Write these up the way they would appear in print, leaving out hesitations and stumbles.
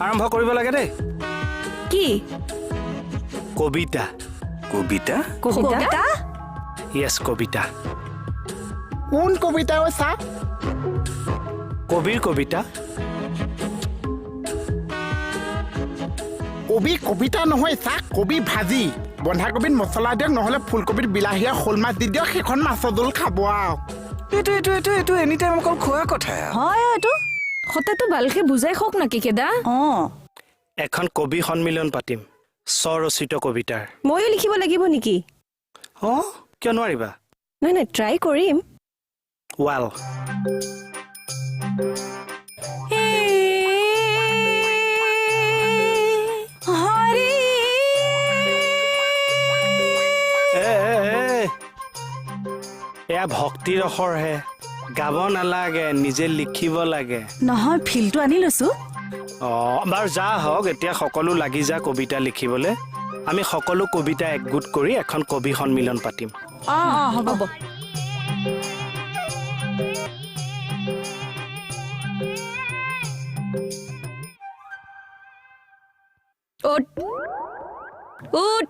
আৰম্ভ কৰিব লাগে দেই কি কবিতা কবিতা কবিতা ইয়েছ কবিতা কোন কবিতা চা কবিৰ কবিতা কবি কবিতা নহয় চা কবি ভাজি বন্ধাকবিত মছলা দিয়ক নহ'লে ফুলকবিত বিলাহীয়া শ'ল মাছ দি দিয়ক সেইখন মাছৰ জোল খাব আৰু এইটো এনি টাইম অকল খোৱা কথা হয় এইটো সতেতো ভালকে বুজাই খক নাকি কেদা এখন কবি সন্মিলন পাতিম স্বৰচিত কবিতাৰ ময়ো লিখিব লাগিব নেকি অঁ কিয় নোৱাৰিবা নাই নাই ট্ৰাই কৰিম ৱাল এয়া ভক্তি ৰসৰহে গাব নালাগে নিজে লিখিব লাগে নহয় ফিলটো আনি লৈছো অঁ বাৰু যা হওক এতিয়া সকলো লাগি যা কবিতা লিখিবলৈ আমি সকলো কবিতা একগোট কৰি এখন কবি সন্মিলন পাতিম হ'ব হ'ব উঠ উঠ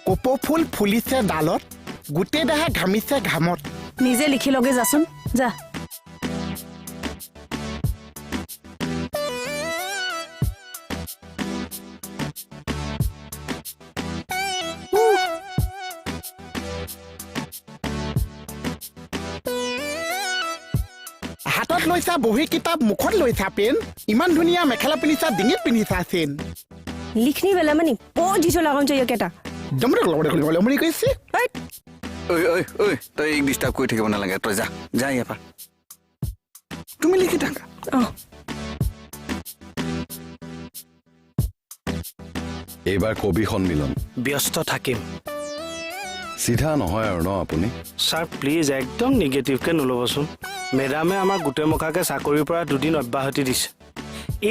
কপৌ ফুল ফুলিছে ডালত গোটেই দেহে ঘামিছে ঘামত নিজে লিখি লগে যাচোন যা হাতত লৈছা বহী কিতাপ মুখত লৈছা পেন ইমান ধুনীয়া মেখেলা পিন্ধিছা ডিঙিত পিন্ধিছা চেন লিখনি বেলা মানে পজিছো লাগাম চাই কেটা জমৰি কৈছে ঐ তই এই ডিষ্টাৰ্ব কৰি থাকিব নালাগে তই যা ইয়াৰ পৰা তুমি লিখি থাকা এইবাৰ কবি সন্মিলন ব্যস্ত থাকিম চিধা নহয় আৰু ন আপুনি ছাৰ প্লিজ একদম নিগেটিভকৈ নল'বচোন মেডামে আমাৰ গোটেই মুখাকে চাকৰিৰ পৰা দুদিন অব্যাহতি দিছে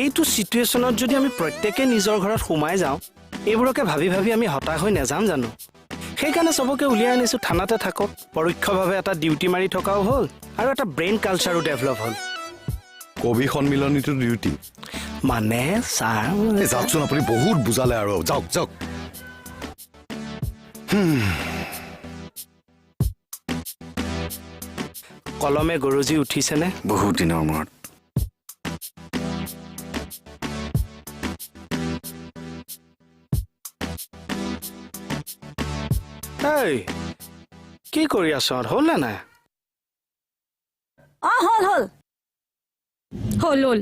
এইটো চিটুৱেশ্যনত যদি আমি প্ৰত্যেকে নিজৰ ঘৰত সোমাই যাওঁ এইবোৰকে ভাবি ভাবি আমি হতাশ হৈ নাযাম জানো সেইকাৰণে চবকে উলিয়াই আনিছোঁ থানাতে থাকক পৰোক্ষভাৱে এটা ডিউটি মাৰি থকাও হ'ল আৰু এটা ব্ৰেইন কালচাৰো ডেভেলপ হ'ল কবি সন্মিলনীটো ডিউটি মানে ছাৰ যাওকচোন আপুনি বহুত বুজালে আৰু যাওক কলমে গৰজি উঠিছেনে বহুত দিনৰ মূৰত এই কি কৰি আছ হ'ল নে নাই হ'ল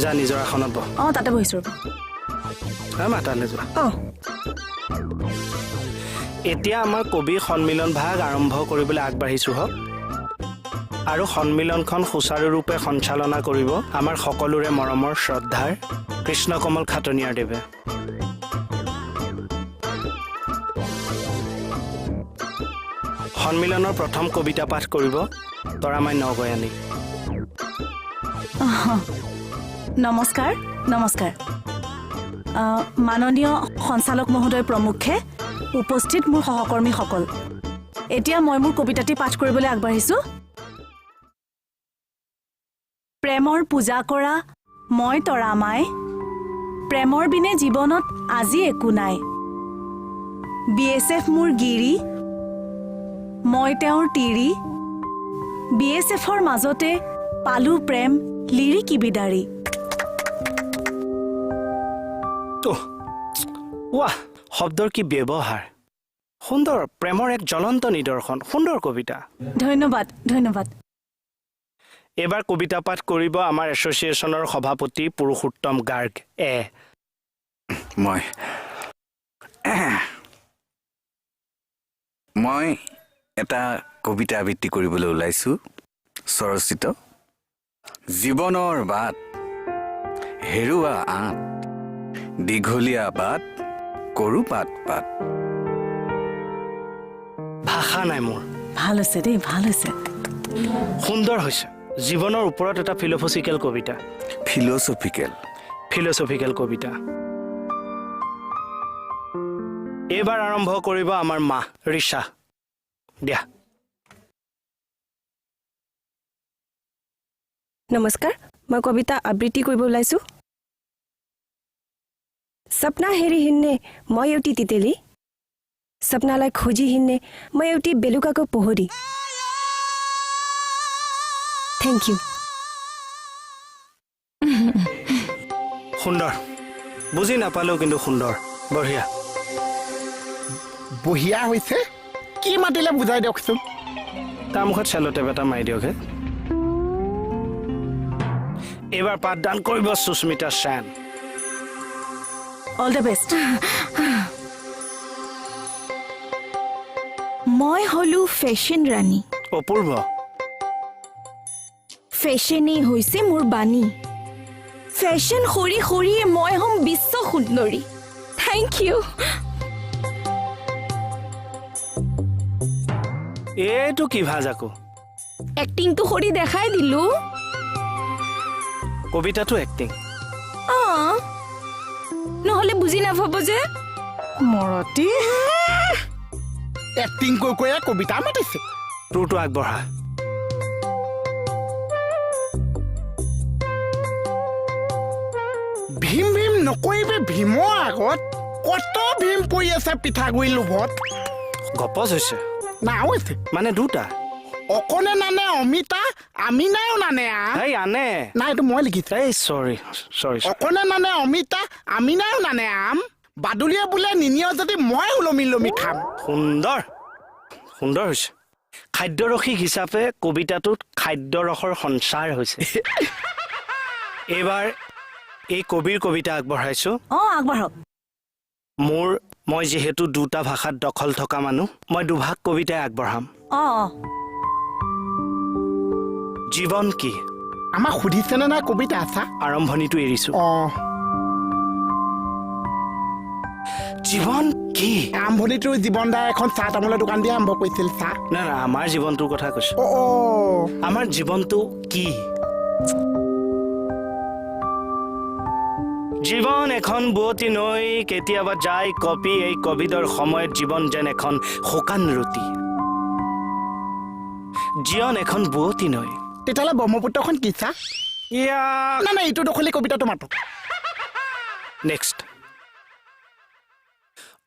যা নিজৰ আসনত বহ তাতে বহিছো মাতালে যোৱা এতিয়া আমাৰ কবি সন্মিলন ভাগ আৰম্ভ কৰিবলৈ আগবাঢ়িছোঁ হওক আৰু সন্মিলনখন সুচাৰুৰূপে সঞ্চালনা কৰিব আমাৰ সকলোৰে মৰমৰ শ্ৰদ্ধাৰ কৃষ্ণকমল খাটনিয়াৰ দেৱে সন্মিলনৰ প্ৰথম কবিতা পাঠ কৰিব তৰামাই নগয়ানী নমস্কাৰ মাননীয় সঞ্চালক মহোদয় প্ৰমুখ্যে উপস্থিত মোৰ সহকৰ্মীসকল এতিয়া মই মোৰ কবিতাটি পাঠ কৰিবলৈ আগবাঢ়িছোঁ প্ৰেমৰ পূজা কৰা মই তৰামাই প্ৰেমৰ বিনে জীৱনত আজি একো নাই BSF মোৰ গিৰি মই তেওঁৰ তিৰি BSFৰ মাজতে পালো প্ৰেম লিৰি কিবিদাৰি ৱাহ শব্দৰ কি ব্যৱহাৰ সুন্দৰ প্ৰেমৰ এক জ্বলন্ত নিদৰ্শন সুন্দৰ কবিতা ধন্যবাদ এইবাৰ কবিতা পাঠ কৰিব আমাৰ এছ'চিয়েশ্যনৰ সভাপতি পুৰুষোত্তম গাৰ্গ মই এটা কবিতা আবৃত্তি কৰিবলৈ ওলাইছোঁ স্বৰচিত জীৱনৰ বাট হেৰুৱা আঁত দীঘলীয়া বাট কৰো পাত ভাষা নাই মোৰ ভাল হৈছে দেই ভাল হৈছে সুন্দৰ হৈছে জীৱনৰ ওপৰত এটা ফিল'সফিকেল কবিতা ফিল'সফিকেল কবিতা এইবাৰ আৰম্ভ কৰিব আমাৰ মা ৰিচা দিয়া নমস্কাৰ মই কবিতা আবৃত্তি কৰিব ওলাইছোঁ सपना हेरी हिन्ने म एउटी तितेली सपनालाई खोजी हिन्ने म एउटी बेलुकाको पोहरी थ्याङ्क यू সুন্দৰ বুজি নাপালেও কিন্তু সুন্দৰ বঢ়িয়া বঢ়িয়া হৈছে কি মাতিলে বুজাই দিয়কচোন তাৰ মুখত চেল'টেপ এটা মাৰি দিয়ক হে এইবাৰ পাঠদান কৰিব সুস্মিতা সেন অল দ্য বেষ্ট মই হলো ফেশ্বন ৰাণী অপূৰ্ব ফেশ্বনেই হৈছে মোৰ বাণী ফেশ্বন সৰি সৰিয়ে মই হ'ম বিশ্ব সুন্দৰী থেংক ইউ এইটো কি ভাজ আকৌ এক্টিংটো সৰি দেখাই দিলো কবিতাটো এক্টিং নহলে বুজি নাপাব যে মৰতি এক্টিং কৈ কৈ কবিতা মাতিছে তোৰটো আগবঢ়া ভীম ভীম নকৰিবি ভীমৰ আগত কত ভীম পৰি আছে পিঠাগুৰি লোভত গপচ হৈছে না হৈছে মানে দুটা অকণে নানে অমিতা আমিনাও নানে এই আনে না এইটো মই লিখিছো এই চৰি অকণে নানে অমিতা আমিনাও নানে আম বাদুলিয়ে বোলে নিনিয় যদি মই ওলমি লমি খাম সুন্দৰ সুন্দৰ হৈছে খাদ্যৰসিক হিচাপে কবিতাটোত খাদ্যৰসৰ সঞ্চাৰ হৈছে এইবাৰ এই কবিৰ কবিতা আগবঢ়াইছো আগবাঢ়ক মই যিহেতু দুটা ভাষাত দখল থকা মানুহ মই দুভাগ কবিতাই আগবঢ়াম জীৱন কি আমাক সুধিছেনে নাই কবিতা আছা আৰম্ভণিটো এৰিছো অ জীৱন কি আৰম্ভণিটো জীৱন দাই এখন চাহ তামোলৰ দোকান দিয়ে আৰম্ভ কৰিছিল চাহ না আমাৰ জীৱনটোৰ কথা কৈছো অ আমাৰ জীৱনটো কি জীৱন এখন বুৱতী নৈ কেতিয়াবা যায় কপি এই কভিডৰ সময়ত জীৱন যেন এখন শুকান ৰুটি জীৱন এখন বুৱতী নৈ তেতিয়াহ'লে ব্ৰহ্মপুত্ৰখন কি চাহ না না এইটো দখলি কবিতাটো মাতক next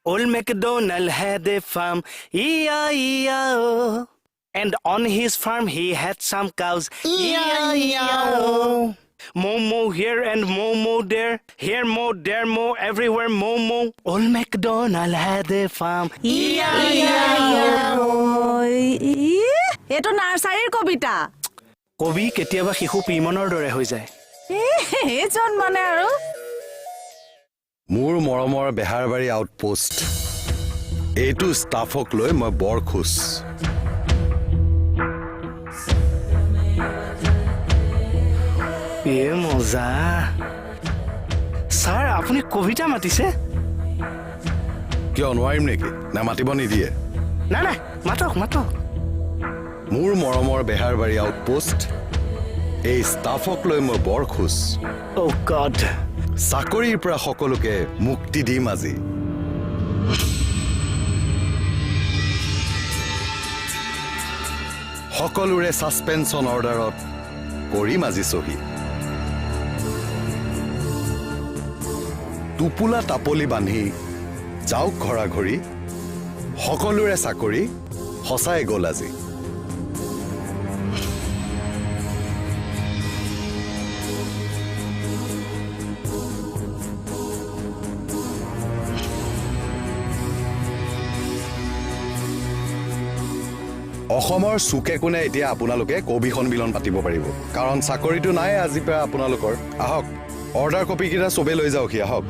Old MacDonald had a farm, E-I-E-I-O. And on his farm he had some cows, E-I-E-I-O. Moo here and moo there, here moo, there moo, everywhere moo. Old MacDonald had a farm, E-I-E-I-O. এইটো নাৰ্চাৰীৰ কবিতা কবি কেতিয়াবা শিশু পিমনৰ দৰে হৈ যায় এইজন মানে আৰু মোৰ মৰমৰ বেহাৰবাৰী আউটপোষ্ট এইটো ষ্টাফক লৈ মই বৰ খুচ মজা ছাৰ আপুনি কবিতা মাতিছে কিয় নোৱাৰিম নেকি না মাতিব নিদিয়ে নাই মাতক মোৰ মৰমৰ বেহাৰবাৰী আউটপোষ্ট এই ষ্টাফক লৈ মই বৰ খুচ Oh God. চাকৰিৰ পৰা সকলোকে মুক্তি দিম আজি সকলোৰে সাসপেনশন অৰ্ডাৰত কৰিম আজি চহী টুপুলা টাপলি বান্ধি যাওক ঘৰা ঘৰি সকলোৰে চাকৰি সঁচাই গ'ল আজি অসমৰ চুকে কোণে এতিয়া আপোনালোকে কবি সন্মিলন পাতিব পাৰিব কাৰণ চাকৰিটো নাই আজিৰ পৰা আপোনালোকৰ আহক অৰ্ডাৰ কপি কেইটা চবে লৈ যাওক আহক